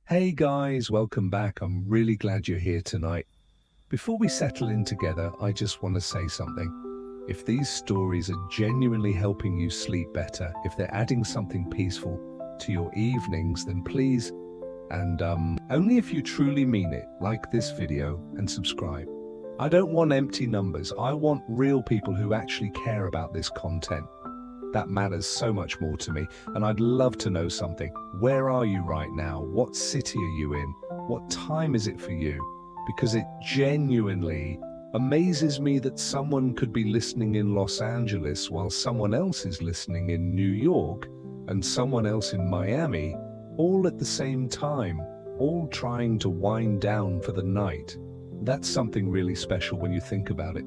Hey guys, welcome back. I'm really glad you're here tonight. Before we settle in together, I just want to say something. If these stories are genuinely helping you sleep better, if they're adding something peaceful to your evenings, then please, and only if you truly mean it, like this video and subscribe. I don't want empty numbers. I want real people who actually care about this content. That matters so much more to me, and I'd love to know something. Where are you right now? What city are you in? What time is it for you? Because it genuinely amazes me that someone could be listening in Los Angeles while someone else is listening in New York and someone else in Miami, all at the same time, all trying to wind down for the night. That's something really special when you think about it.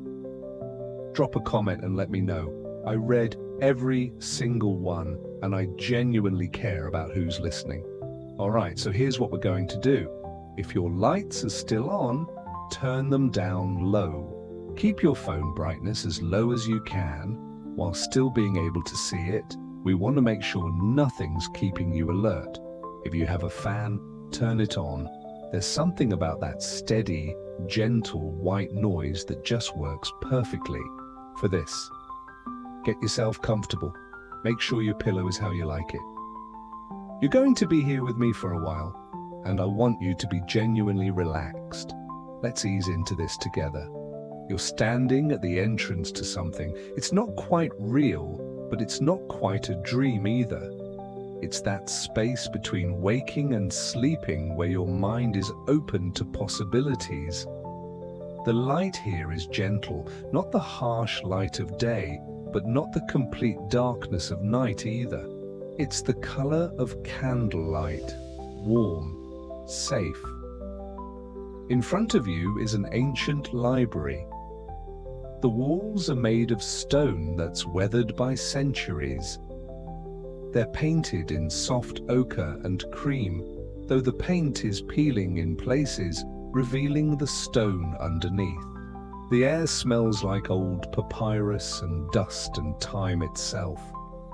Drop a comment and let me know. I read every single one, and I genuinely care about who's listening. Alright, so here's what we're going to do. If your lights are still on, turn them down low. Keep your phone brightness as low as you can, while still being able to see it. We want to make sure nothing's keeping you alert. If you have a fan, turn it on. There's something about that steady, gentle white noise that just works perfectly for this. Get yourself comfortable. Make sure your pillow is how you like it. You're going to be here with me for a while, and I want you to be genuinely relaxed. Let's ease into this together. You're standing at the entrance to something. It's not quite real, but it's not quite a dream either. It's that space between waking and sleeping where your mind is open to possibilities. The light here is gentle, not the harsh light of day, but not the complete darkness of night either. It's the color of candlelight, warm, safe. In front of you is an ancient library. The walls are made of stone that's weathered by centuries. They're painted in soft ochre and cream, though the paint is peeling in places, revealing the stone underneath. The air smells like old papyrus and dust and time itself.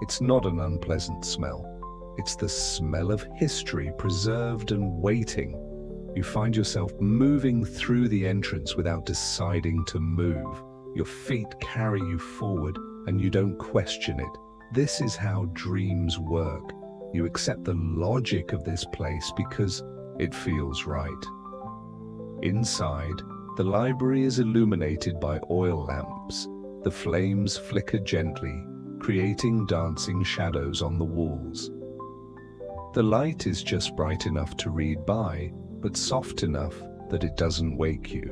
It's not an unpleasant smell. It's the smell of history preserved and waiting. You find yourself moving through the entrance without deciding to move. Your feet carry you forward and you don't question it. This is how dreams work. You accept the logic of this place because it feels right. Inside, the library is illuminated by oil lamps. The flames flicker gently, creating dancing shadows on the walls. The light is just bright enough to read by, but soft enough that it doesn't wake you.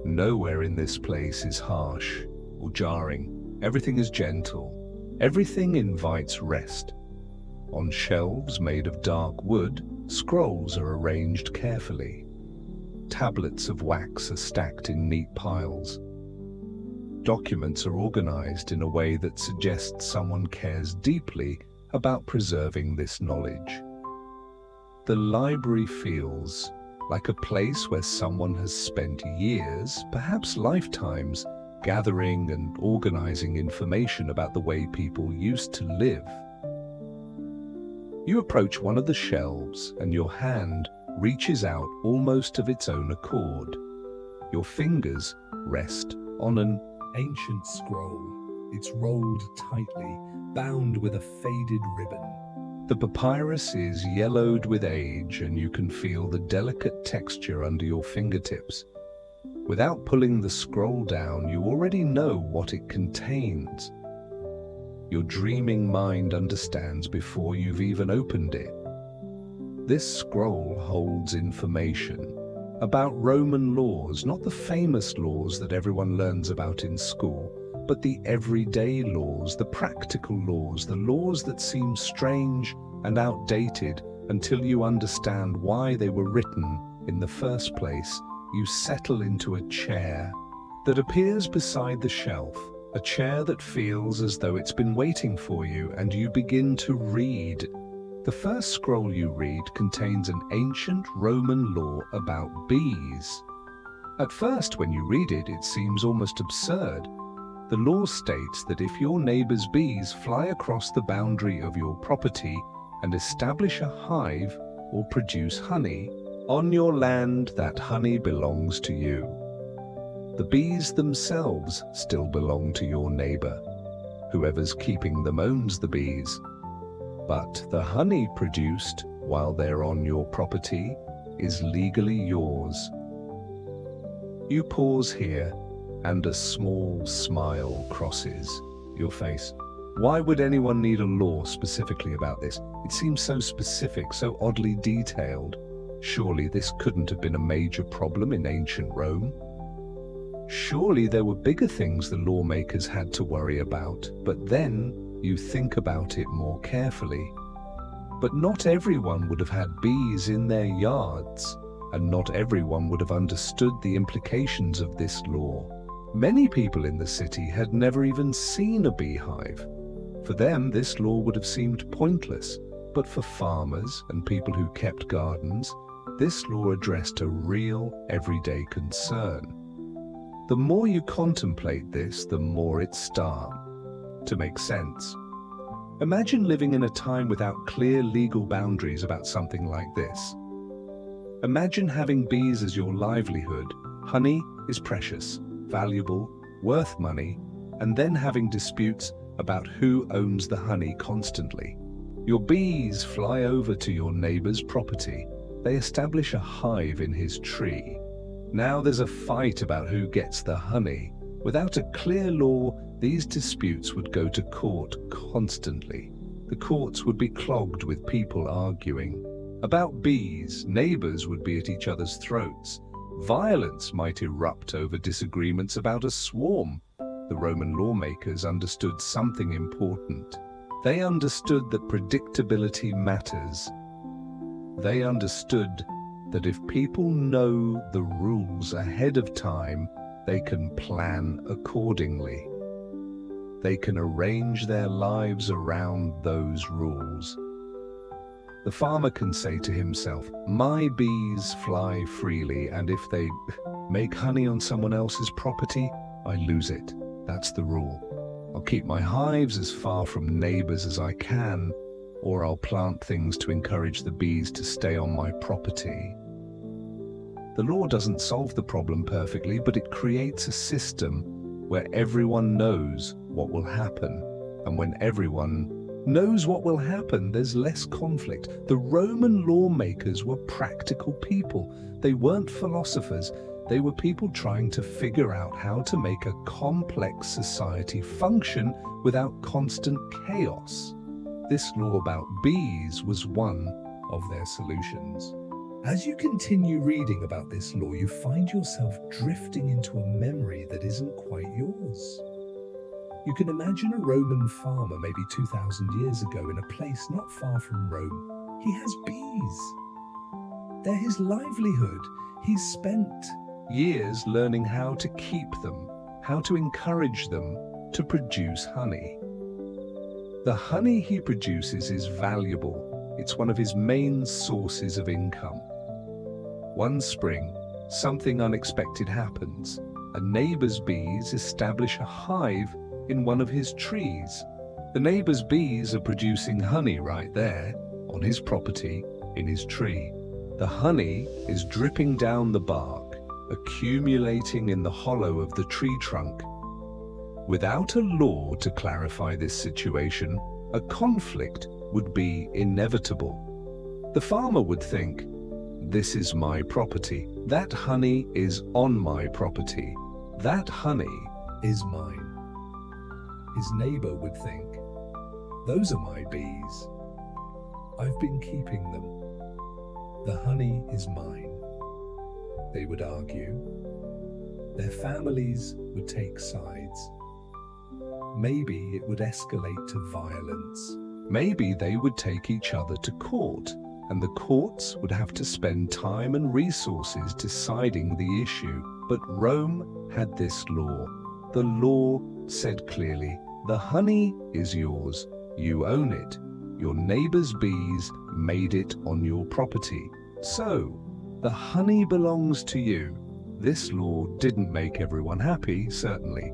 Nowhere in this place is harsh or jarring. Everything is gentle. Everything invites rest. On shelves made of dark wood, scrolls are arranged carefully. Tablets of wax are stacked in neat piles. Documents are organized in a way that suggests someone cares deeply about preserving this knowledge. The library feels like a place where someone has spent years, perhaps lifetimes, gathering and organizing information about the way people used to live. You approach one of the shelves and your hand reaches out almost of its own accord. Your fingers rest on an ancient scroll. It's rolled tightly, bound with a faded ribbon. The papyrus is yellowed with age, and you can feel the delicate texture under your fingertips. Without pulling the scroll down, you already know what it contains. Your dreaming mind understands before you've even opened it. This scroll holds information about Roman laws, not the famous laws that everyone learns about in school, but the everyday laws, the practical laws, the laws that seem strange and outdated until you understand why they were written in the first place. You settle into a chair that appears beside the shelf, a chair that feels as though it's been waiting for you, and you begin to read. The first scroll you read contains an ancient Roman law about bees. At first, when you read it, it seems almost absurd. The law states that if your neighbor's bees fly across the boundary of your property and establish a hive, or produce honey on your land, that honey belongs to you. The bees themselves still belong to your neighbor. Whoever's keeping them owns the bees. But the honey produced while they're on your property is legally yours. You pause here, and a small smile crosses your face. Why would anyone need a law specifically about this? It seems so specific, so oddly detailed. Surely this couldn't have been a major problem in ancient Rome. Surely there were bigger things the lawmakers had to worry about, but then you think about it more carefully. But not everyone would have had bees in their yards, and not everyone would have understood the implications of this law. Many people in the city had never even seen a beehive. For them, this law would have seemed pointless, but for farmers and people who kept gardens, this law addressed a real, everyday concern. The more you contemplate this, the more it starts to make sense. Imagine living in a time without clear legal boundaries about something like this. Imagine having bees as your livelihood. Honey is precious, valuable, worth money, and then having disputes about who owns the honey constantly. Your bees fly over to your neighbor's property. They establish a hive in his tree. Now there's a fight about who gets the honey. Without a clear law, these disputes would go to court constantly. The courts would be clogged with people arguing. About bees, neighbors would be at each other's throats. Violence might erupt over disagreements about a swarm. The Roman lawmakers understood something important. They understood that predictability matters. They understood that if people know the rules ahead of time, they can plan accordingly. They can arrange their lives around those rules. The farmer can say to himself, my bees fly freely, and if they make honey on someone else's property, I lose it. That's the rule. I'll keep my hives as far from neighbors as I can, or I'll plant things to encourage the bees to stay on my property. The law doesn't solve the problem perfectly, but it creates a system where everyone knows what will happen. And when everyone knows what will happen, there's less conflict. The Roman lawmakers were practical people. They weren't philosophers. They were people trying to figure out how to make a complex society function without constant chaos. This law about bees was one of their solutions. As you continue reading about this law, you find yourself drifting into a memory that isn't quite yours. You can imagine a Roman farmer maybe 2,000 years ago in a place not far from Rome. He has bees. They're his livelihood. He's spent years learning how to keep them, how to encourage them to produce honey. The honey he produces is valuable. It's one of his main sources of income. One spring, something unexpected happens. A neighbor's bees establish a hive in one of his trees. The neighbor's bees are producing honey right there, on his property, in his tree. The honey is dripping down the bark, accumulating in the hollow of the tree trunk. Without a law to clarify this situation, a conflict would be inevitable. The farmer would think, this is my property. That honey is on my property. That honey is mine. His neighbor would think, those are my bees. I've been keeping them. The honey is mine. They would argue. Their families would take sides. Maybe it would escalate to violence. Maybe they would take each other to court, and the courts would have to spend time and resources deciding the issue. But Rome had this law. The law said clearly, the honey is yours. You own it. Your neighbor's bees made it on your property. So, the honey belongs to you. This law didn't make everyone happy, certainly.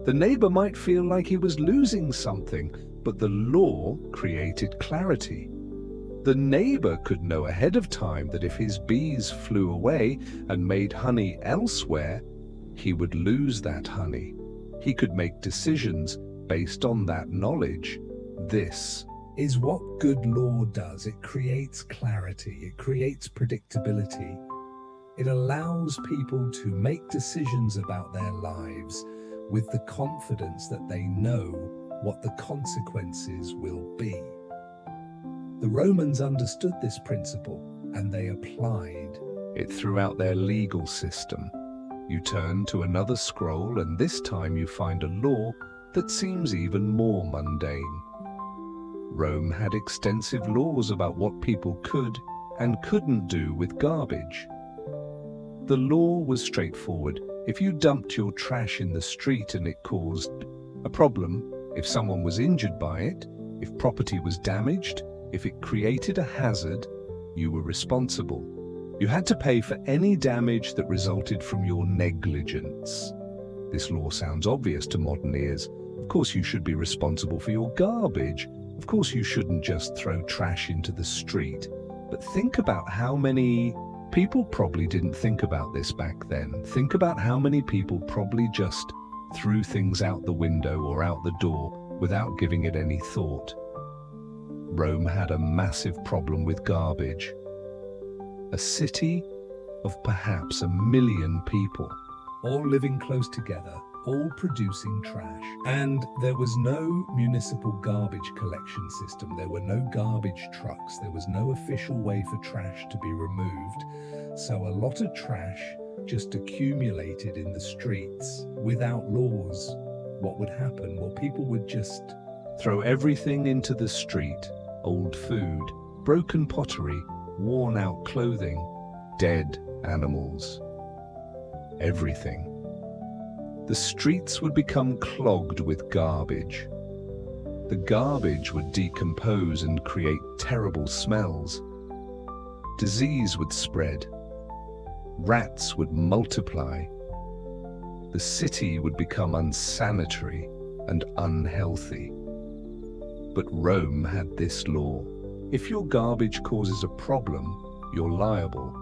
The neighbor might feel like he was losing something, but the law created clarity. The neighbor could know ahead of time that if his bees flew away and made honey elsewhere, he would lose that honey. He could make decisions based on that knowledge. This is what good law does. It creates clarity, it creates predictability. It allows people to make decisions about their lives with the confidence that they know what the consequences will be. The Romans understood this principle and they applied it throughout their legal system. You turn to another scroll and this time you find a law that seems even more mundane. Rome had extensive laws about what people could and couldn't do with garbage. The law was straightforward. If you dumped your trash in the street and it caused a problem, if someone was injured by it, if property was damaged, if it created a hazard, you were responsible. You had to pay for any damage that resulted from your negligence. This law sounds obvious to modern ears. Of course you should be responsible for your garbage. Of course you shouldn't just throw trash into the street. But think about how many people probably didn't think about this back then. Think about how many people probably just threw things out the window or out the door without giving it any thought. Rome had a massive problem with garbage. A city of perhaps 1 million people, all living close together, all producing trash. And there was no municipal garbage collection system. There were no garbage trucks. There was no official way for trash to be removed. So a lot of trash just accumulated in the streets without laws. What would happen? Well, people would just throw everything into the street. Old food, broken pottery, worn out clothing, dead animals. Everything. The streets would become clogged with garbage. The garbage would decompose and create terrible smells. Disease would spread. Rats would multiply. The city would become unsanitary and unhealthy. But Rome had this law. If your garbage causes a problem, you're liable.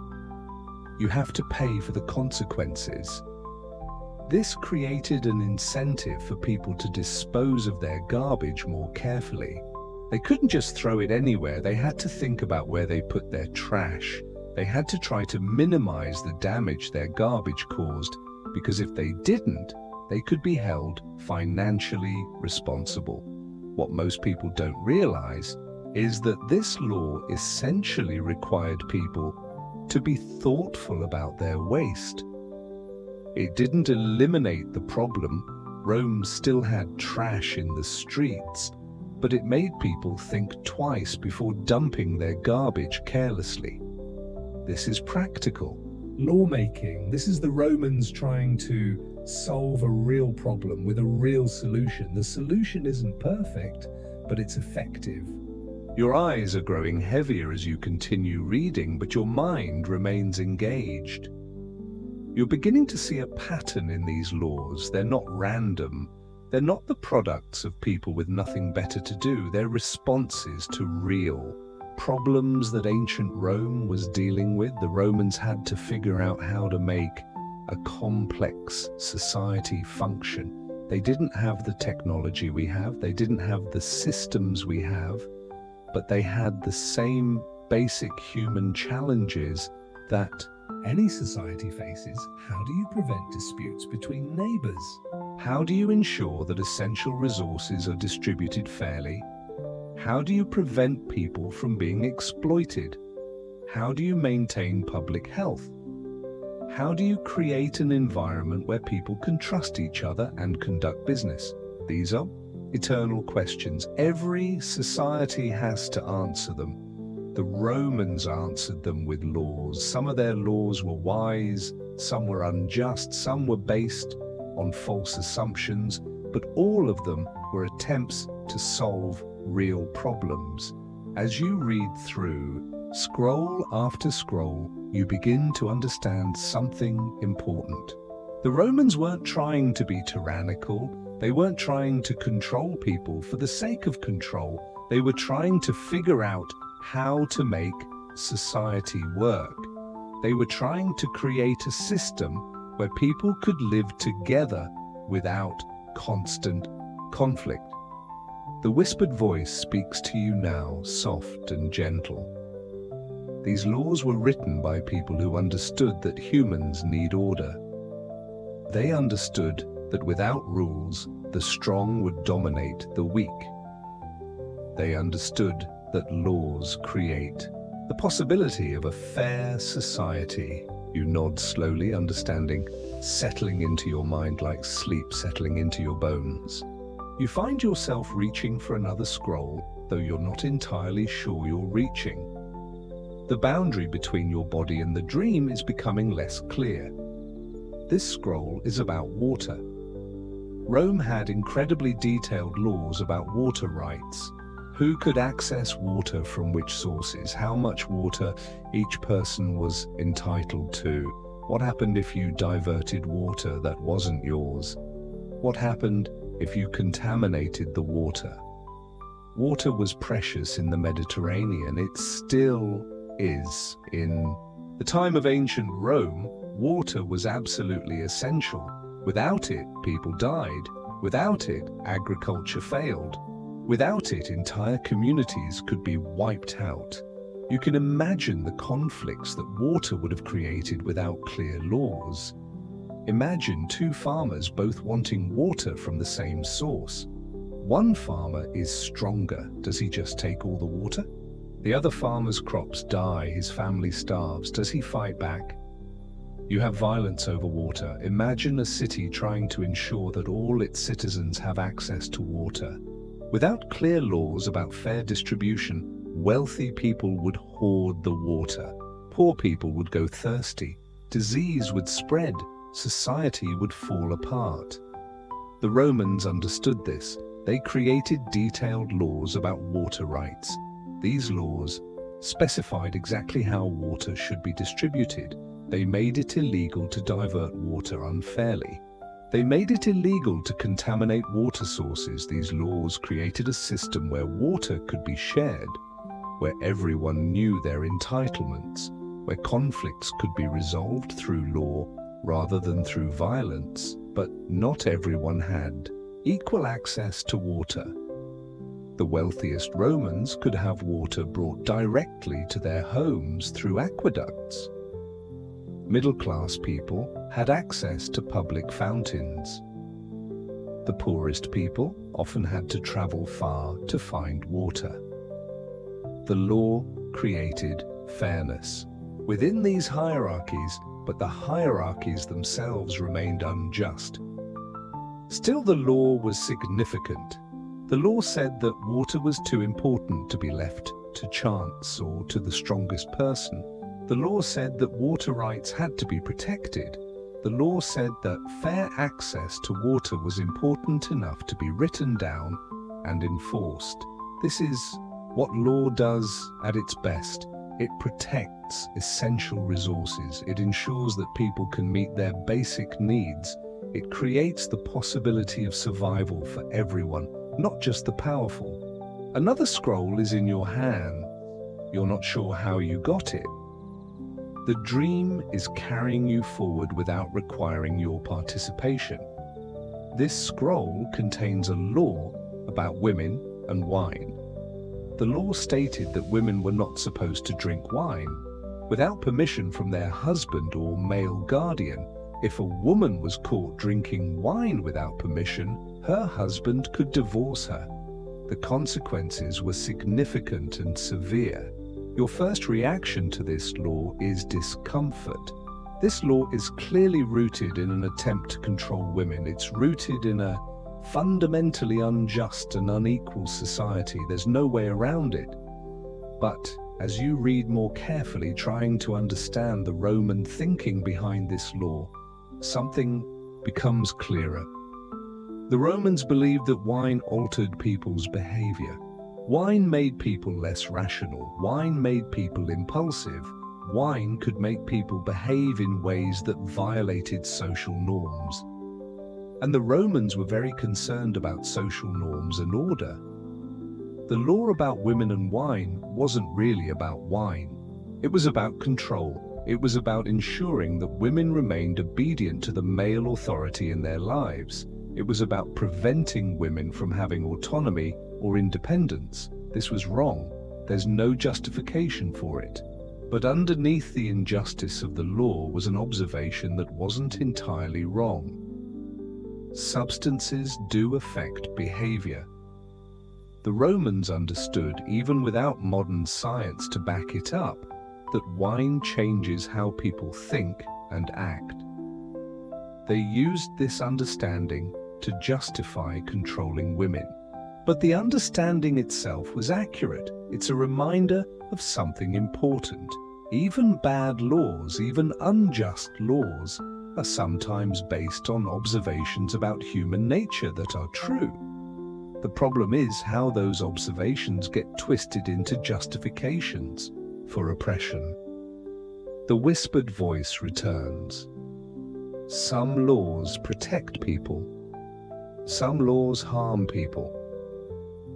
You have to pay for the consequences. This created an incentive for people to dispose of their garbage more carefully. They couldn't just throw it anywhere. They had to think about where they put their trash. They had to try to minimize the damage their garbage caused, because if they didn't, they could be held financially responsible. What most people don't realize is that this law essentially required people to be thoughtful about their waste. It didn't eliminate the problem. Rome still had trash in the streets, but it made people think twice before dumping their garbage carelessly. This is practical lawmaking. This is the Romans trying to solve a real problem with a real solution. The solution isn't perfect, but it's effective. Your eyes are growing heavier as you continue reading, but your mind remains engaged. You're beginning to see a pattern in these laws. They're not random. They're not the products of people with nothing better to do. They're responses to real problems that ancient Rome was dealing with. The Romans had to figure out how to make a complex society function. They didn't have the technology we have. They didn't have the systems we have, but they had the same basic human challenges that any society faces. How do you prevent disputes between neighbors? How do you ensure that essential resources are distributed fairly? How do you prevent people from being exploited? How do you maintain public health? How do you create an environment where people can trust each other and conduct business? These are eternal questions. Every society has to answer them. The Romans answered them with laws. Some of their laws were wise, some were unjust, some were based on false assumptions, but all of them were attempts to solve real problems. As you read through scroll after scroll, you begin to understand something important. The Romans weren't trying to be tyrannical. They weren't trying to control people for the sake of control. They were trying to figure out how to make society work. They were trying to create a system where people could live together without constant conflict. The whispered voice speaks to you now, soft and gentle. These laws were written by people who understood that humans need order. They understood that without rules, the strong would dominate the weak. They understood that laws create the possibility of a fair society. You nod slowly, understanding, settling into your mind like sleep settling into your bones. You find yourself reaching for another scroll, though you're not entirely sure you're reaching. The boundary between your body and the dream is becoming less clear. This scroll is about water. Rome had incredibly detailed laws about water rights. Who could access water from which sources, how much water each person was entitled to. What happened if you diverted water that wasn't yours? What happened if you contaminated the water? Water was precious in the Mediterranean. It still is. In the time of ancient Rome, water was absolutely essential. Without it, people died. Without it, agriculture failed. Without it, entire communities could be wiped out. You can imagine the conflicts that water would have created without clear laws. Imagine two farmers both wanting water from the same source. One farmer is stronger. Does he just take all the water? The other farmer's crops die, his family starves. Does he fight back? You have violence over water. Imagine a city trying to ensure that all its citizens have access to water. Without clear laws about fair distribution, wealthy people would hoard the water. Poor people would go thirsty. Disease would spread. Society would fall apart. The Romans understood this. They created detailed laws about water rights. These laws specified exactly how water should be distributed. They made it illegal to divert water unfairly. They made it illegal to contaminate water sources. These laws created a system where water could be shared, where everyone knew their entitlements, where conflicts could be resolved through law rather than through violence. But not everyone had equal access to water. The wealthiest Romans could have water brought directly to their homes through aqueducts. Middle-class people had access to public fountains. The poorest people often had to travel far to find water. The law created fairness within these hierarchies, but the hierarchies themselves remained unjust. Still, the law was significant. The law said that water was too important to be left to chance or to the strongest person. The law said that water rights had to be protected. The law said that fair access to water was important enough to be written down and enforced. This is what law does at its best. It protects essential resources. It ensures that people can meet their basic needs. It creates the possibility of survival for everyone, not just the powerful. Another scroll is in your hand. You're not sure how you got it. The dream is carrying you forward without requiring your participation. This scroll contains a law about women and wine. The law stated that women were not supposed to drink wine without permission from their husband or male guardian. If a woman was caught drinking wine without permission, her husband could divorce her. The consequences were significant and severe. Your first reaction to this law is discomfort. This law is clearly rooted in an attempt to control women. It's rooted in a fundamentally unjust and unequal society. There's no way around it. But as you read more carefully, trying to understand the Roman thinking behind this law, something becomes clearer. The Romans believed that wine altered people's behavior. Wine made people less rational. Wine made people impulsive. Wine could make people behave in ways that violated social norms. And the Romans were very concerned about social norms and order. The law about women and wine wasn't really about wine. It was about control. It was about ensuring that women remained obedient to the male authority in their lives. It was about preventing women from having autonomy or independence. This was wrong. There's no justification for it. But underneath the injustice of the law was an observation that wasn't entirely wrong. Substances do affect behavior. The Romans understood, even without modern science to back it up, that wine changes how people think and act. They used this understanding to justify controlling women. But the understanding itself was accurate. It's a reminder of something important. Even bad laws, even unjust laws, are sometimes based on observations about human nature that are true. The problem is how those observations get twisted into justifications for oppression. The whispered voice returns. Some laws protect people. Some laws harm people.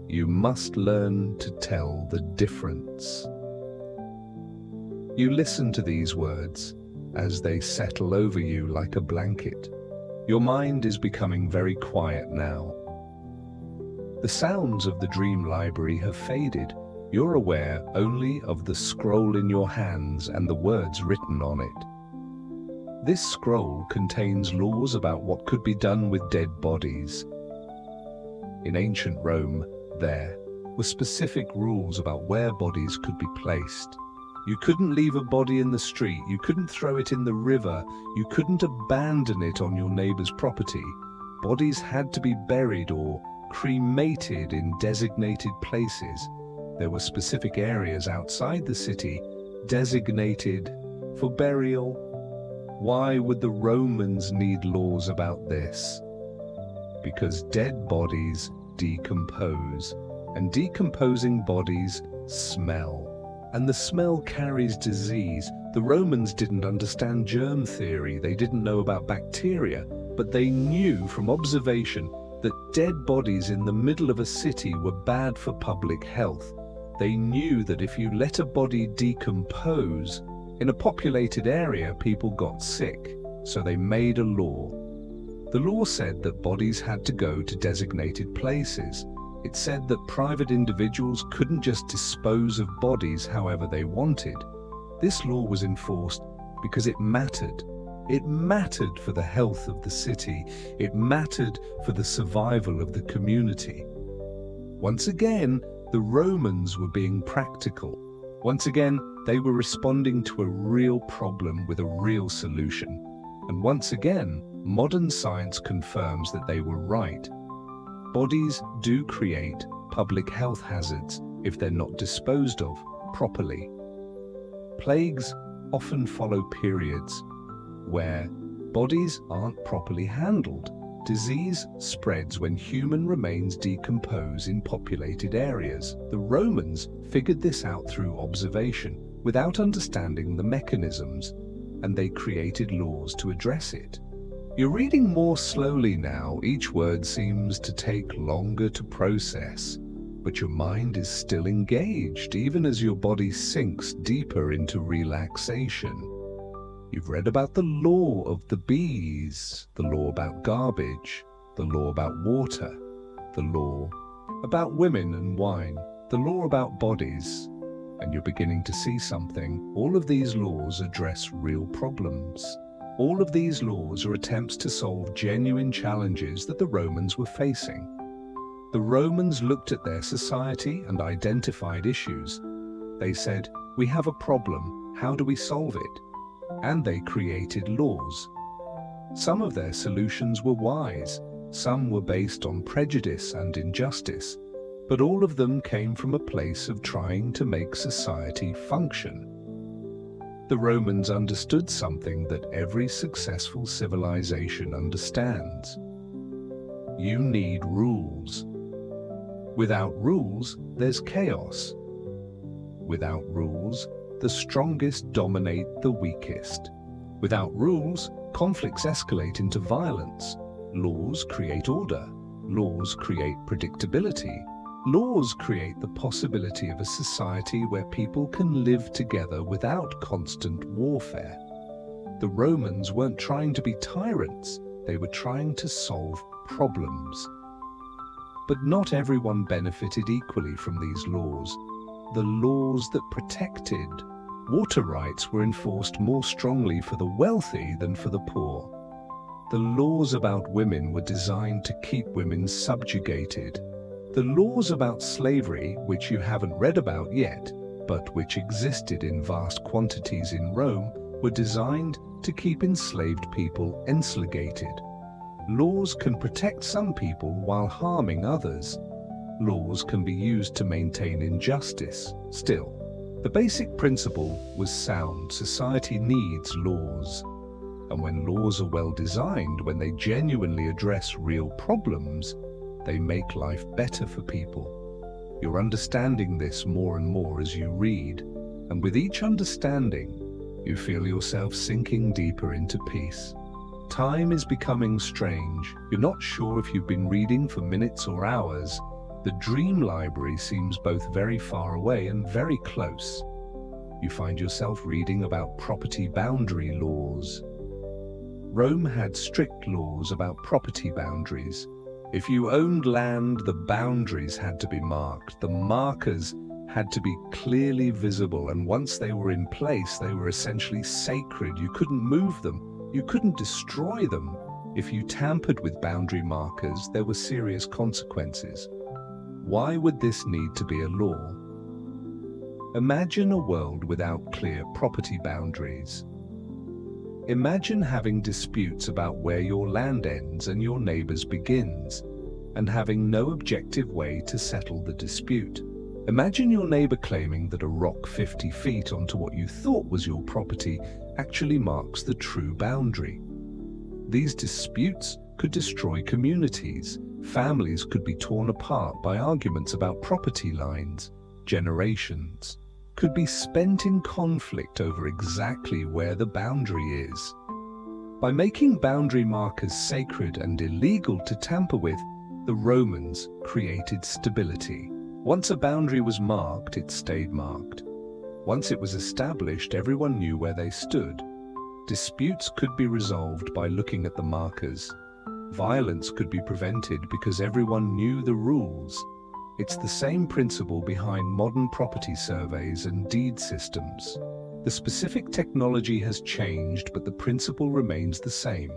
You must learn to tell the difference. You listen to these words as they settle over you like a blanket. Your mind is becoming very quiet now. The sounds of the dream library have faded. You're aware only of the scroll in your hands and the words written on it. This scroll contains laws about what could be done with dead bodies. In ancient Rome, there were specific rules about where bodies could be placed. You couldn't leave a body in the street, you couldn't throw it in the river, you couldn't abandon it on your neighbor's property. Bodies had to be buried or cremated in designated places. There were specific areas outside the city designated for burial. Why would the Romans need laws about this? Because dead bodies decompose, and decomposing bodies smell. And the smell carries disease. The Romans didn't understand germ theory, they didn't know about bacteria, but they knew from observation that dead bodies in the middle of a city were bad for public health. They knew that if you let a body decompose, in a populated area people got sick, so they made a law. The law said that bodies had to go to designated places. It said that private individuals couldn't just dispose of bodies however they wanted. This law was enforced because it mattered. It mattered for the health of the city. It mattered for the survival of the community. Once again, the Romans were being practical. Once again, they were responding to a real problem with a real solution. And once again, modern science confirms that they were right. Bodies do create public health hazards if they're not disposed of properly. Plagues often follow periods where bodies aren't properly handled. Disease spreads when human remains decompose in populated areas. The Romans figured this out through observation without understanding the mechanisms, and they created laws to address it. You're reading more slowly now. Each word seems to take longer to process, but your mind is still engaged, even as your body sinks deeper into relaxation. You've read about the law of the bees, the law about garbage, the law about water, the law about women and wine, the law about bodies, and you're beginning to see something. All of these laws address real problems. All of these laws are attempts to solve genuine challenges that the Romans were facing. The Romans looked at their society and identified issues. They said, "We have a problem, how do we solve it?" And they created laws. Some of their solutions were wise, some were based on prejudice and injustice, but all of them came from a place of trying to make society function. The Romans understood something that every successful civilization understands. You need rules. Without rules, there's chaos. Without rules, the strongest dominate the weakest. Without rules, conflicts escalate into violence. Laws create order. Laws create predictability. Laws create the possibility of a society where people can live together without constant warfare. The Romans weren't trying to be tyrants, they were trying to solve problems. But not everyone benefited equally from these laws. The laws that protected water rights were enforced more strongly for the wealthy than for the poor. The laws about women were designed to keep women subjugated. The laws about slavery, which you haven't read about yet, but which existed in vast quantities in Rome, were designed to keep enslaved people ensligated. Laws can protect some people while harming others. Laws can be used to maintain injustice. Still, the basic principle was sound. Society needs laws. And when laws are well designed, when they genuinely address real problems, they make life better for people. You're understanding this more and more as you read, and with each understanding, you feel yourself sinking deeper into peace. Time is becoming strange. You're not sure if you've been reading for minutes or hours. The dream library seems both very far away and very close. You find yourself reading about property boundary laws. Rome had strict laws about property boundaries. If you owned land, the boundaries had to be marked. The markers had to be clearly visible, and once they were in place, they were essentially sacred. You couldn't move them. You couldn't destroy them. If you tampered with boundary markers, there were serious consequences. Why would this need to be a law? Imagine a world without clear property boundaries. Imagine having disputes about where your land ends and your neighbor's begins, and having no objective way to settle the dispute. Imagine your neighbor claiming that a rock 50 feet onto what you thought was your property actually marks the true boundary. These disputes could destroy communities. Families could be torn apart by arguments about property lines. Generations could be spent in conflict over exactly where the boundary is. By making boundary markers sacred and illegal to tamper with, the Romans created stability. Once a boundary was marked, it stayed marked. Once it was established, everyone knew where they stood. Disputes could be resolved by looking at the markers. Violence could be prevented because everyone knew the rules. It's the same principle behind modern property surveys and deed systems. The specific technology has changed, but the principle remains the same.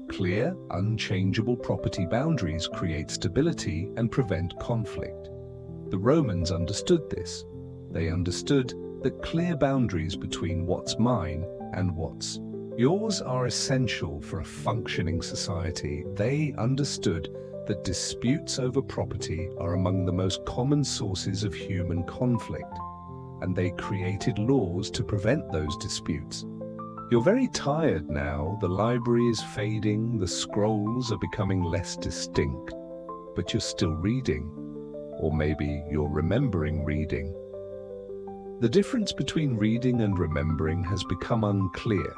Clear, unchangeable property boundaries create stability and prevent conflict. The Romans understood this. They understood that clear boundaries between what's mine and what's yours are essential for a functioning society. They understood that disputes over property are among the most common sources of human conflict, and they created laws to prevent those disputes. You're very tired now. The library is fading, the scrolls are becoming less distinct, but you're still reading. Or maybe you're remembering reading. The difference between reading and remembering has become unclear.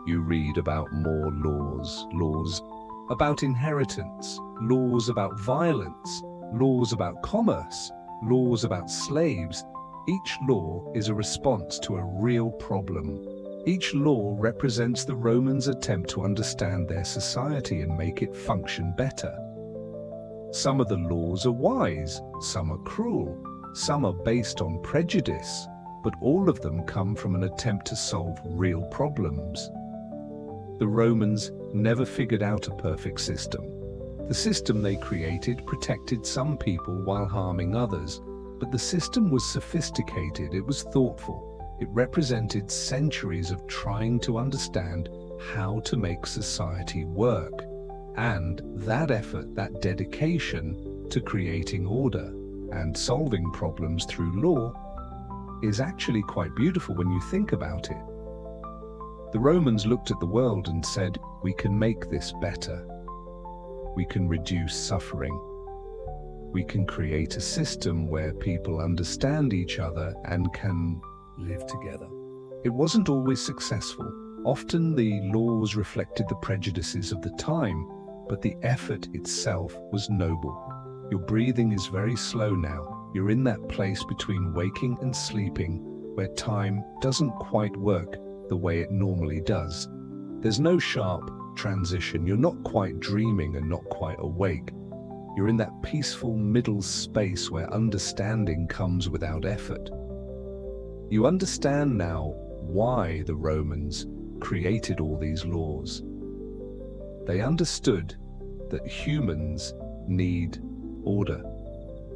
You read about more laws, laws about inheritance, laws about violence, laws about commerce, laws about slaves. Each law is a response to a real problem. Each law represents the Romans' attempt to understand their society and make it function better. Some of the laws are wise, some are cruel, some are based on prejudice, but all of them come from an attempt to solve real problems. The Romans never figured out a perfect system. The system they created protected some people while harming others, but the system was sophisticated, it was thoughtful, it represented centuries of trying to understand how to make society work. And that effort, that dedication to creating order and solving problems through law is actually quite beautiful when you think about it. The Romans looked at the world and said, we can make this better. We can reduce suffering. We can create a system where people understand each other and can live together. It wasn't always successful. Often the laws reflected the prejudices of the time, but the effort itself was noble. Your breathing is very slow now. You're in that place between waking and sleeping where time doesn't quite work the way it normally does. There's no sharp transition. You're not quite dreaming and not quite awake. You're in that peaceful middle space where understanding comes without effort. You understand now why the Romans created all these laws. They understood that humans need order.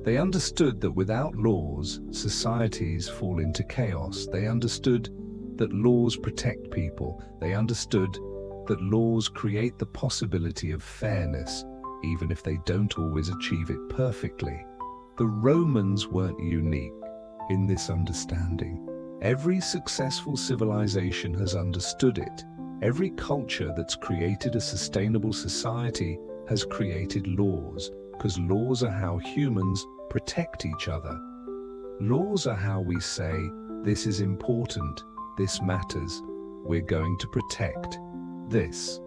They understood that without laws, societies fall into chaos. They understood that laws protect people. They understood that laws create the possibility of fairness, even if they don't always achieve it perfectly. The Romans weren't unique in this understanding. Every successful civilization has understood it. Every culture that's created a sustainable society has created laws, because laws are how humans protect each other. Laws are how we say, this is important, this matters, we're going to protect this.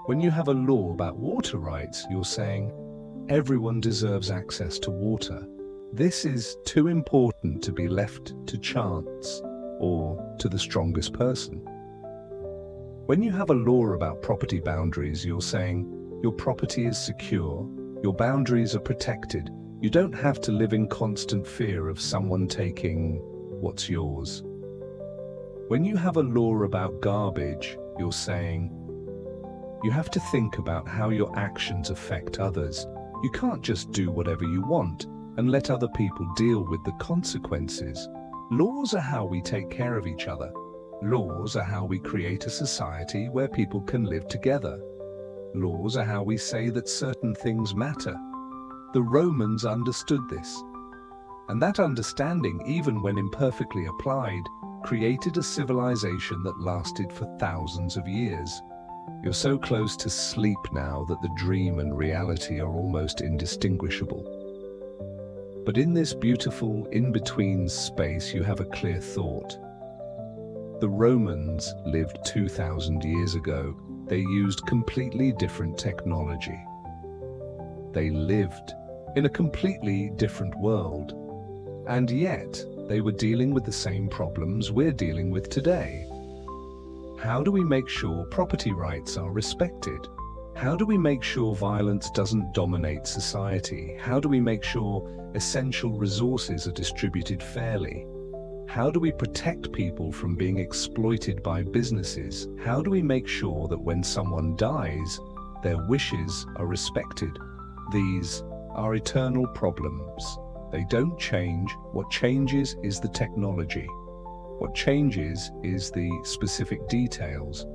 When you have a law about water rights, you're saying, everyone deserves access to water. This is too important to be left to chance or to the strongest person. When you have a law about property boundaries, you're saying, your property is secure, your boundaries are protected, you don't have to live in constant fear of someone taking what's yours. When you have a law about garbage, you're saying, you have to think about how your actions affect others. You can't just do whatever you want and let other people deal with the consequences. Laws are how we take care of each other. Laws are how we create a society where people can live together. Laws are how we say that certain things matter. The Romans understood this. And that understanding, even when imperfectly applied, created a civilization that lasted for thousands of years. You're so close to sleep now that the dream and reality are almost indistinguishable. But in this beautiful in-between space, you have a clear thought. The Romans lived 2,000 years ago. They used completely different technology. They lived in a completely different world. And yet, they were dealing with the same problems we're dealing with today. How do we make sure property rights are respected? How do we make sure violence doesn't dominate society? How do we make sure essential resources are distributed fairly? How do we protect people from being exploited by businesses? How do we make sure that when someone dies, their wishes are respected? These are eternal problems. They don't change. What changes is the technology. What changes is the specific details.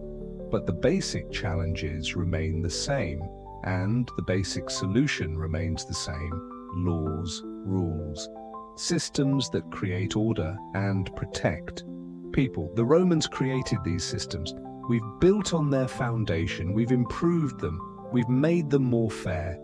But the basic challenges remain the same, and the basic solution remains the same. Laws, rules, systems that create order and protect people. The Romans created these systems. We've built on their foundation. We've improved them. We've made them more fair.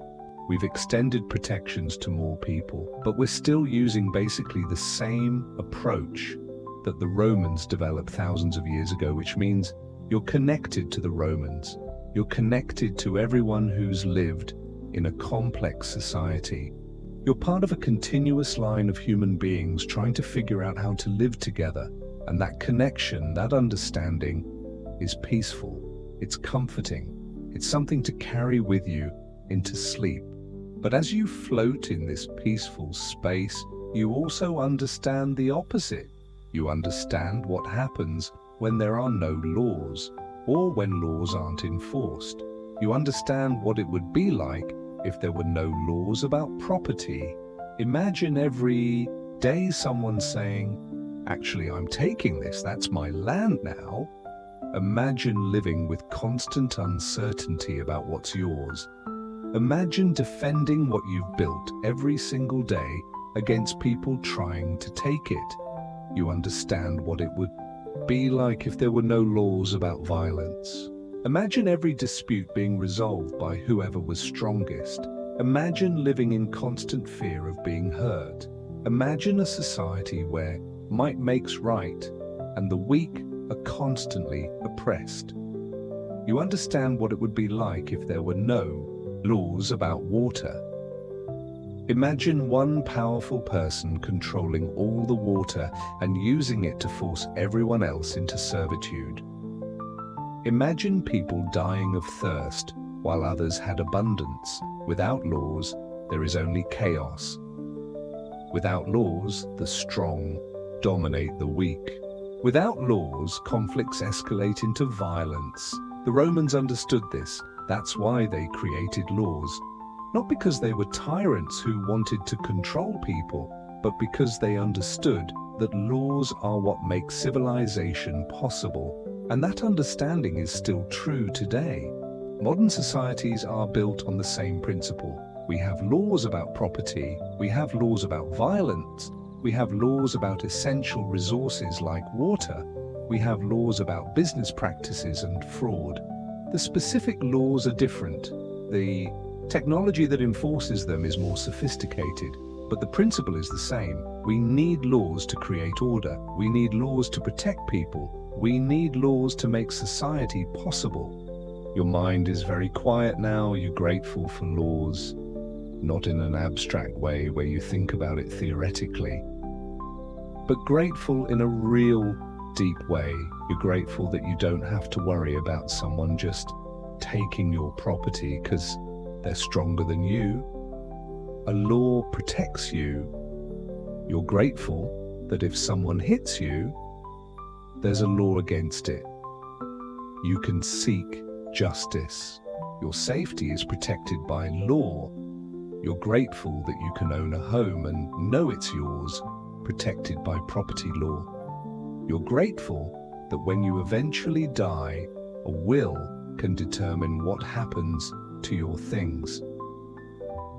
We've extended protections to more people, but we're still using basically the same approach that the Romans developed thousands of years ago, which means you're connected to the Romans. You're connected to everyone who's lived in a complex society. You're part of a continuous line of human beings trying to figure out how to live together. And that connection, that understanding is peaceful. It's comforting. It's something to carry with you into sleep. But as you float in this peaceful space, you also understand the opposite. You understand what happens when there are no laws, or when laws aren't enforced. You understand what it would be like if there were no laws about property. Imagine every day someone saying, actually, I'm taking this, that's my land now. Imagine living with constant uncertainty about what's yours. Imagine defending what you've built every single day against people trying to take it. You understand what it would be like if there were no laws about violence. Imagine every dispute being resolved by whoever was strongest. Imagine living in constant fear of being hurt. Imagine a society where might makes right and the weak are constantly oppressed. You understand what it would be like if there were no laws about water. Imagine one powerful person controlling all the water and using it to force everyone else into servitude. Imagine people dying of thirst while others had abundance. Without laws, there is only chaos. Without laws, the strong dominate the weak. Without laws, conflicts escalate into violence. The Romans understood this. That's why they created laws. Not because they were tyrants who wanted to control people, but because they understood that laws are what make civilization possible. And that understanding is still true today. Modern societies are built on the same principle. We have laws about property, we have laws about violence, we have laws about essential resources like water, we have laws about business practices and fraud. The specific laws are different. The technology that enforces them is more sophisticated, but the principle is the same. We need laws to create order. We need laws to protect people. We need laws to make society possible. Your mind is very quiet now. You're grateful for laws, not in an abstract way where you think about it theoretically, but grateful in a real deep way. You're grateful that you don't have to worry about someone just taking your property because they're stronger than you. A law protects you. You're grateful that if someone hits you, there's a law against it. You can seek justice. Your safety is protected by law. You're grateful that you can own a home and know it's yours, protected by property law. You're grateful that when you eventually die, a will can determine what happens to your things.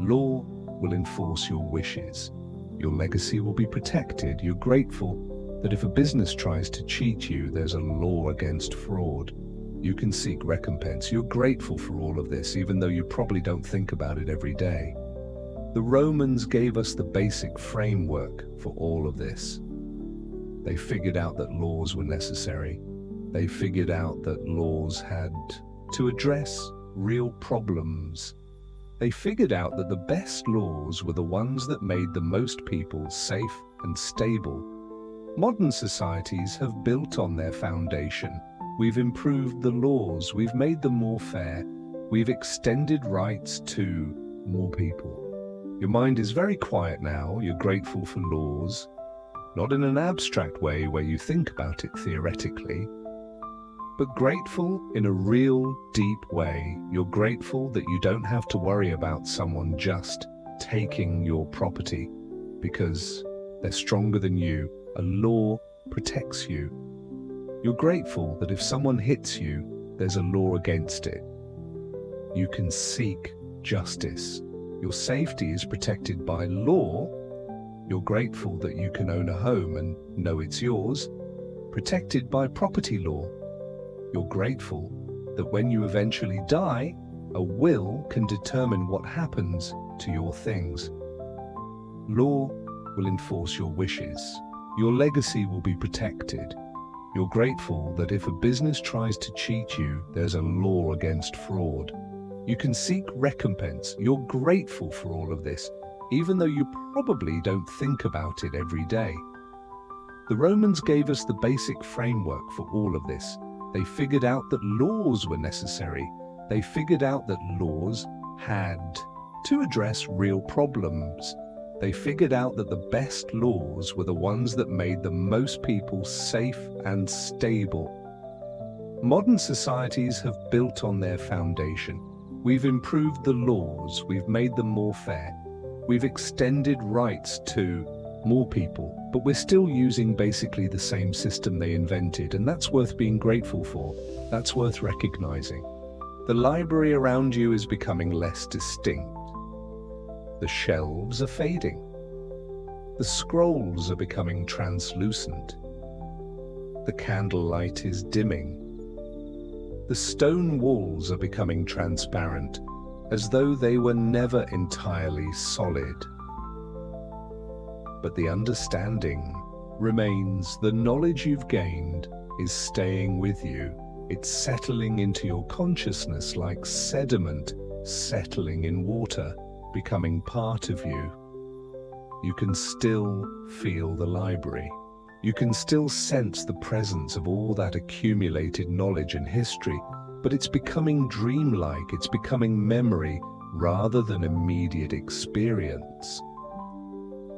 Law will enforce your wishes. Your legacy will be protected. You're grateful that if a business tries to cheat you, there's a law against fraud. You can seek recompense. You're grateful for all of this, even though you probably don't think about it every day. The Romans gave us the basic framework for all of this. They figured out that laws were necessary. They figured out that laws had to address real problems. They figured out that the best laws were the ones that made the most people safe and stable. Modern societies have built on their foundation. We've improved the laws, we've made them more fair, we've extended rights to more people. Your mind is very quiet now. You're grateful for laws, not in an abstract way where you think about it theoretically, but grateful in a real deep way. You're grateful that you don't have to worry about someone just taking your property because they're stronger than you. A law protects you. You're grateful that if someone hits you, there's a law against it. You can seek justice. Your safety is protected by law. You're grateful that you can own a home and know it's yours, protected by property law. You're grateful that when you eventually die, a will can determine what happens to your things. Law will enforce your wishes. Your legacy will be protected. You're grateful that if a business tries to cheat you, there's a law against fraud. You can seek recompense. You're grateful for all of this, even though you probably don't think about it every day. The Romans gave us the basic framework for all of this. They figured out that laws were necessary. They figured out that laws had to address real problems. They figured out that the best laws were the ones that made the most people safe and stable. Modern societies have built on their foundation. We've improved the laws, we've made them more fair. We've extended rights to more people, but we're still using basically the same system they invented, and that's worth being grateful for. That's worth recognizing. The library around you is becoming less distinct. The shelves are fading. The scrolls are becoming translucent. The candlelight is dimming. The stone walls are becoming transparent, as though they were never entirely solid. But the understanding remains. The knowledge you've gained is staying with you. It's settling into your consciousness like sediment settling in water. becoming part of you, you can still feel the library. You can still sense the presence of all that accumulated knowledge and history, but it's becoming dreamlike, it's becoming memory rather than immediate experience.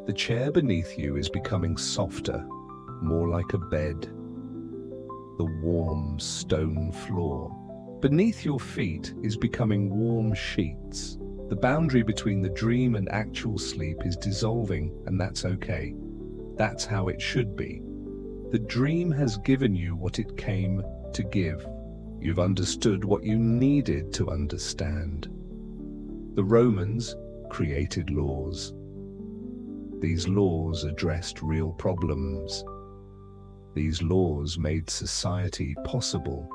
The chair beneath you is becoming softer, more like a bed. The warm stone floor beneath your feet is becoming warm sheets. The boundary between the dream and actual sleep is dissolving, and that's okay. That's how it should be. The dream has given you what it came to give. You've understood what you needed to understand. The Romans created laws. These laws addressed real problems. These laws made society possible.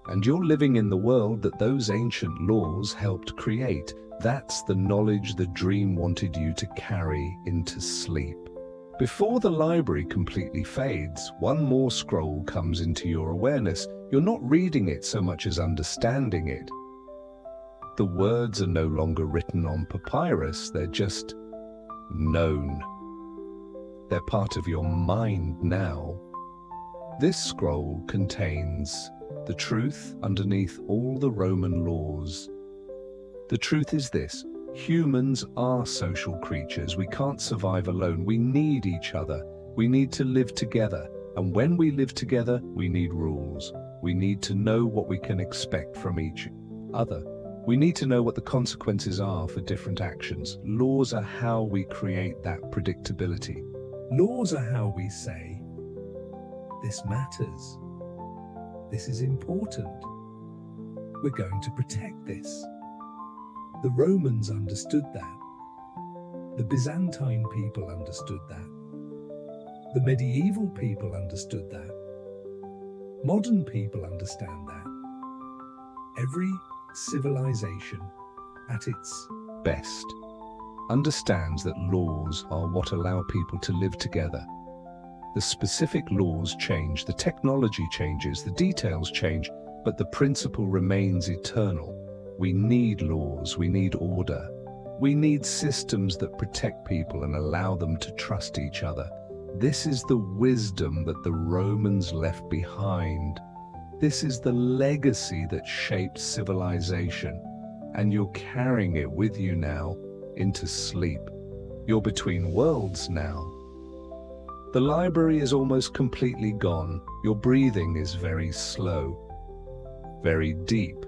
And you're living in the world that those ancient laws helped create. That's the knowledge the dream wanted you to carry into sleep. Before the library completely fades, one more scroll comes into your awareness. You're not reading it so much as understanding it. The words are no longer written on papyrus, they're just known. They're part of your mind now. This scroll contains the truth underneath all the Roman laws. The truth is this: humans are social creatures. We can't survive alone. We need each other. We need to live together. And when we live together, we need rules. We need to know what we can expect from each other. We need to know what the consequences are for different actions. Laws are how we create that predictability. Laws are how we say, this matters. This is important. We're going to protect this. The Romans understood that. The Byzantine people understood that. The medieval people understood that. Modern people understand that. Every civilization, at its best, understands that laws are what allow people to live together. The specific laws change, the technology changes, the details change, but the principle remains eternal. We need laws, we need order. We need systems that protect people and allow them to trust each other. This is the wisdom that the Romans left behind. This is the legacy that shaped civilization, and you're carrying it with you now into sleep. You're between worlds now. The library is almost completely gone. Your breathing is very slow, very deep.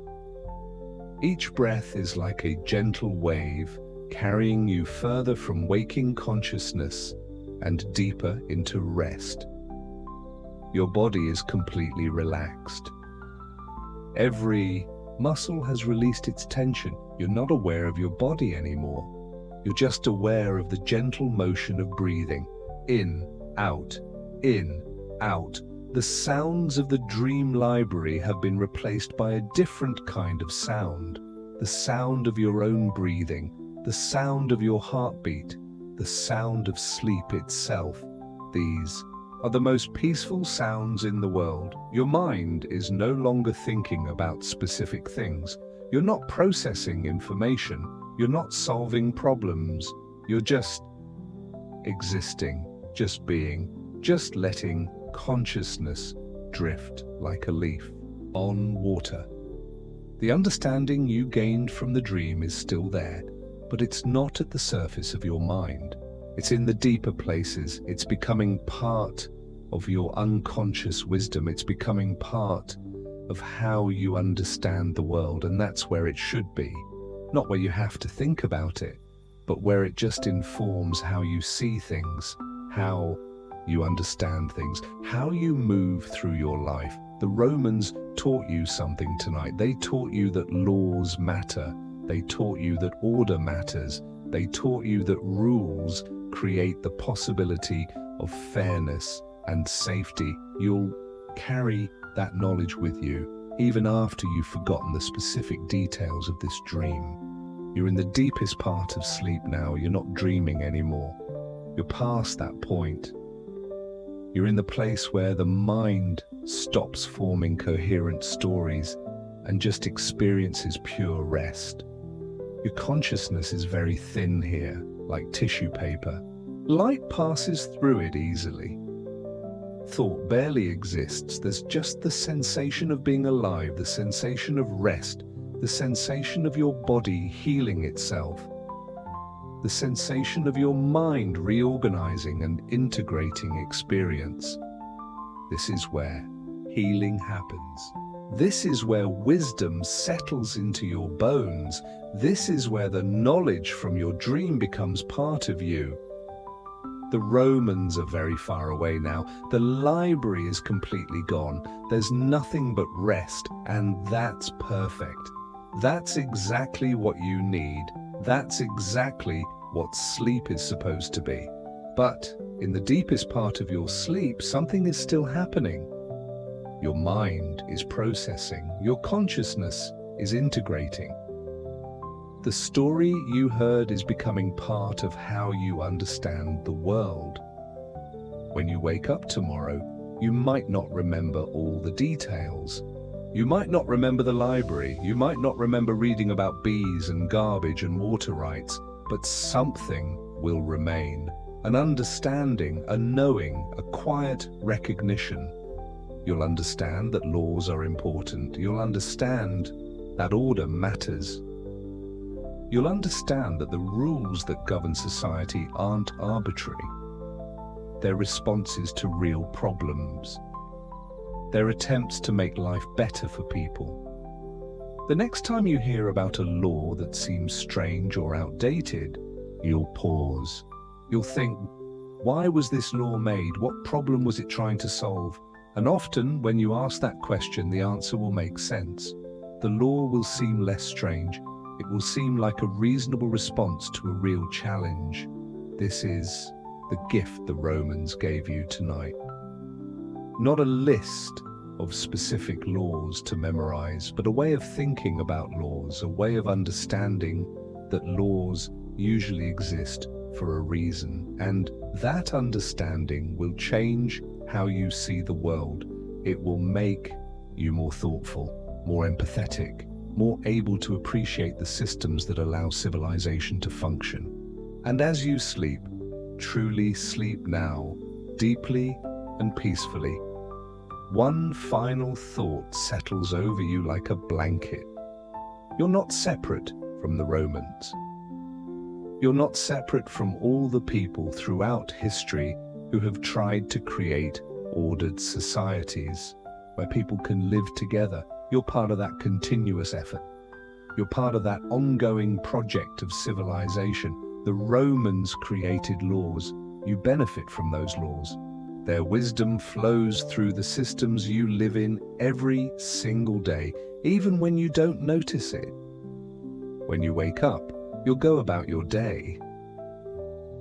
Each breath is like a gentle wave, carrying you further from waking consciousness and deeper into rest. Your body is completely relaxed. Every muscle has released its tension. You're not aware of your body anymore. You're just aware of the gentle motion of breathing. In, out, in, out. The sounds of the dream library have been replaced by a different kind of sound. The sound of your own breathing, the sound of your heartbeat, the sound of sleep itself. These are the most peaceful sounds in the world. Your mind is no longer thinking about specific things. You're not processing information. You're not solving problems. You're just existing, just being, just letting consciousness drift like a leaf on water. The understanding you gained from the dream is still there, but it's not at the surface of your mind. It's in the deeper places. It's becoming part of your unconscious wisdom. It's becoming part of how you understand the world, and that's where it should be. Not where you have to think about it, but where it just informs how you see things, how you understand things, how you move through your life. The Romans taught you something tonight. They taught you that laws matter. They taught you that order matters. They taught you that rules create the possibility of fairness and safety. You'll carry that knowledge with you, even after you've forgotten the specific details of this dream. You're in the deepest part of sleep now. You're not dreaming anymore. You're past that point. You're in the place where the mind stops forming coherent stories and just experiences pure rest. Your consciousness is very thin here, like tissue paper. Light passes through it easily. Thought barely exists. There's just the sensation of being alive, the sensation of rest, the sensation of your body healing itself, the sensation of your mind reorganizing and integrating experience. This is where healing happens. This is where wisdom settles into your bones. This is where the knowledge from your dream becomes part of you. The Romans are very far away now. The library is completely gone. There's nothing but rest, and that's perfect. That's exactly what you need. That's exactly what sleep is supposed to be. But in the deepest part of your sleep, something is still happening. Your mind is processing. Your consciousness is integrating. The story you heard is becoming part of how you understand the world. When you wake up tomorrow, you might not remember all the details. You might not remember the library. You might not remember reading about bees and garbage and water rights, but something will remain. An understanding, a knowing, a quiet recognition. You'll understand that laws are important. You'll understand that order matters. You'll understand that the rules that govern society aren't arbitrary. They're responses to real problems. They're attempts to make life better for people. The next time you hear about a law that seems strange or outdated, you'll pause. You'll think, why was this law made? What problem was it trying to solve? And often, when you ask that question, the answer will make sense. The law will seem less strange. It will seem like a reasonable response to a real challenge. This is the gift the Romans gave you tonight. Not a list of specific laws to memorize, but a way of thinking about laws, a way of understanding that laws usually exist for a reason. And that understanding will change how you see the world. It will make you more thoughtful, more empathetic, more able to appreciate the systems that allow civilization to function. And as you sleep, truly sleep now, deeply and peacefully, one final thought settles over you like a blanket. You're not separate from the Romans. You're not separate from all the people throughout history who have tried to create ordered societies where people can live together. You're part of that continuous effort. You're part of that ongoing project of civilization. The Romans created laws. You benefit from those laws. Their wisdom flows through the systems you live in every single day, even when you don't notice it. When you wake up, you'll go about your day.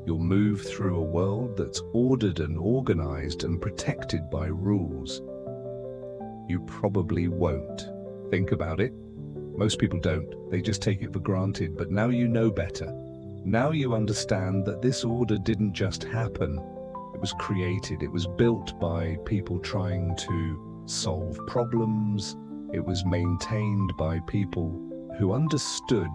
You'll move through a world that's ordered and organized and protected by rules. You probably won't. Think about it. Most people don't. They just take it for granted. But now you know better. Now you understand that this order didn't just happen. It was created. It was built by people trying to solve problems. It was maintained by people who understood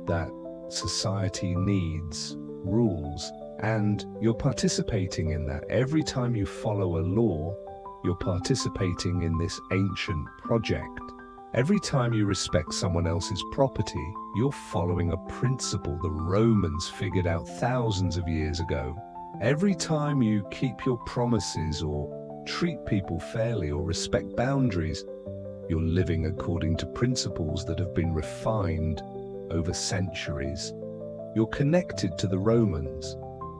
that society needs rules. And you're participating in that. Every time you follow a law, you're participating in this ancient project. Every time you respect someone else's property, you're following a principle the Romans figured out thousands of years ago. Every time you keep your promises or treat people fairly or respect boundaries, you're living according to principles that have been refined over centuries. You're connected to the Romans.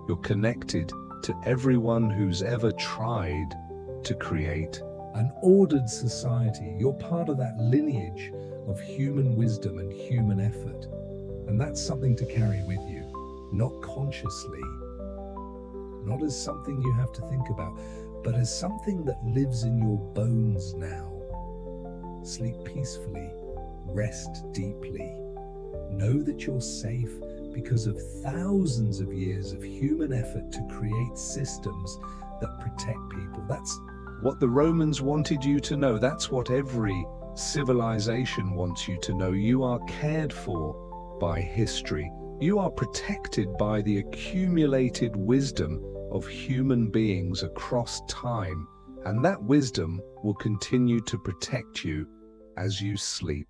You're connected to everyone who's ever tried to create an ordered society. You're part of that lineage of human wisdom and human effort. And that's something to carry with you, not consciously, not as something you have to think about, but as something that lives in your bones now. Sleep peacefully, rest deeply. Know that you're safe because of thousands of years of human effort to create systems that protect people. That's what the Romans wanted you to know. That's what every civilization wants you to know. You are cared for by history. You are protected by the accumulated wisdom of human beings across time, and that wisdom will continue to protect you as you sleep.